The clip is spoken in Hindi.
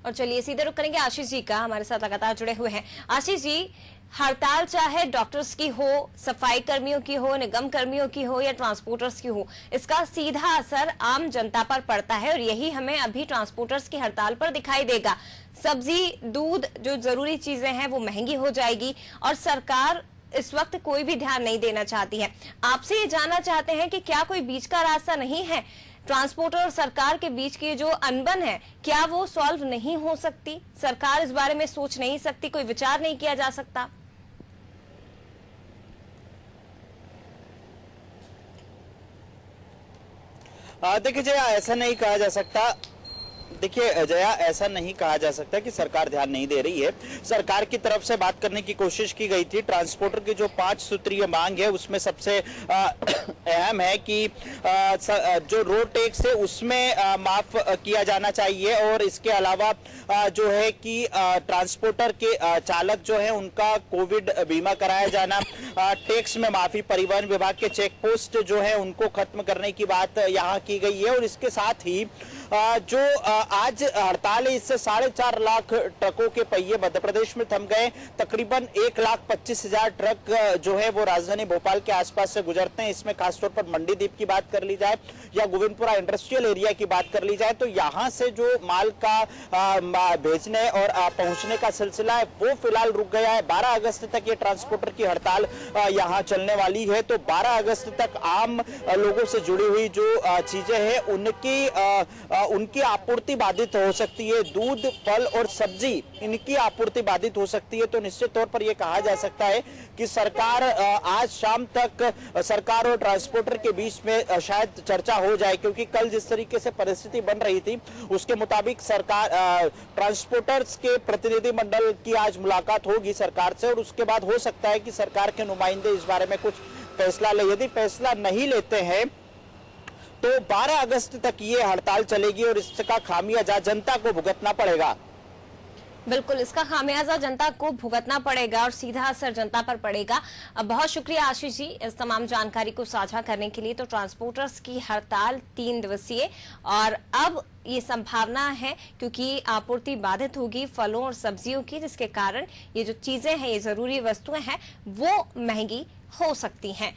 और चलिए सीधे रुक करेंगे आशीष जी का, हमारे साथ लगातार जुड़े हुए हैं। आशीष जी, हड़ताल चाहे डॉक्टर्स की हो, सफाई कर्मियों की हो, निगम कर्मियों की हो या ट्रांसपोर्टर्स की हो, इसका सीधा असर आम जनता पर पड़ता है और यही हमें अभी ट्रांसपोर्टर्स की हड़ताल पर दिखाई देगा। सब्जी, दूध, जो जरूरी चीजें हैं वो महंगी हो जाएगी और सरकार इस वक्त कोई भी ध्यान नहीं देना चाहती है। आपसे ये जानना चाहते हैं कि क्या कोई बीच का रास्ता नहीं है? ट्रांसपोर्टर और सरकार के बीच की जो अनबन है, क्या वो सॉल्व नहीं हो सकती? सरकार इस बारे में सोच नहीं सकती? कोई विचार नहीं किया जा सकता? देखिए जया, ऐसा नहीं कहा जा सकता। देखिए जया, ऐसा नहीं कहा जा सकता कि सरकार ध्यान नहीं दे रही है। सरकार की तरफ से बात करने की कोशिश की गई थी। ट्रांसपोर्टर की जो 5 सूत्रीय मांग है उसमें सबसे अहम है कि जो रोड टैक्स है उसमें माफ किया जाना चाहिए और इसके अलावा जो है कि ट्रांसपोर्टर के चालक जो है उनका कोविड बीमा कराया जाना, टैक्स में माफी, परिवहन विभाग के चेक पोस्ट जो है उनको खत्म करने की बात यहाँ की गई है। और इसके साथ ही जो आज हड़ताल है इससे 4.5 लाख ट्रकों के पहिए मध्य प्रदेश में थम गए। तकरीबन 1,25,000 ट्रक जो है वो राजधानी भोपाल के आसपास से गुजरते हैं। इसमें खासतौर पर मंडीदीप की बात कर ली जाए या गोविंदपुरा इंडस्ट्रियल एरिया की बात कर ली जाए तो यहाँ से जो माल का भेजने और पहुंचने का सिलसिला है वो फिलहाल रुक गया है। 12 अगस्त तक ये ट्रांसपोर्टर की हड़ताल यहाँ चलने वाली है। तो 12 अगस्त तक आम लोगों से जुड़ी हुई जो चीजें हैं उनकी आपूर्ति बाधित हो सकती है। दूध, फल और सब्जी, इनकी आपूर्ति बाधित हो सकती है। तो निश्चित तौर पर यह कहा जा सकता है कि सरकार आज शाम तक सरकार और ट्रांसपोर्टर के बीच में शायद चर्चा हो जाए, क्योंकि कल जिस तरीके से परिस्थिति बन रही थी उसके मुताबिक सरकार ट्रांसपोर्टर्स के प्रतिनिधि मंडल की आज मुलाकात होगी सरकार से और उसके बाद हो सकता है कि सरकार के नुमाइंदे इस बारे में कुछ फैसला ले। यदि फैसला नहीं लेते हैं तो 12 अगस्त तक ये हड़ताल चलेगी और इसका खामियाजा जनता को भुगतना पड़ेगा। बिल्कुल, इसका खामियाजा जनता को भुगतना पड़ेगा और सीधा असर जनता पर पड़ेगा। बहुत शुक्रिया आशीष जी इस तमाम जानकारी को साझा करने के लिए। तो ट्रांसपोर्टर्स की हड़ताल 3 दिवसीय और अब ये संभावना है क्योंकि आपूर्ति बाधित होगी फलों और सब्जियों की, जिसके कारण ये जो चीजें हैं, ये जरूरी वस्तुएं हैं, वो महंगी हो सकती हैं।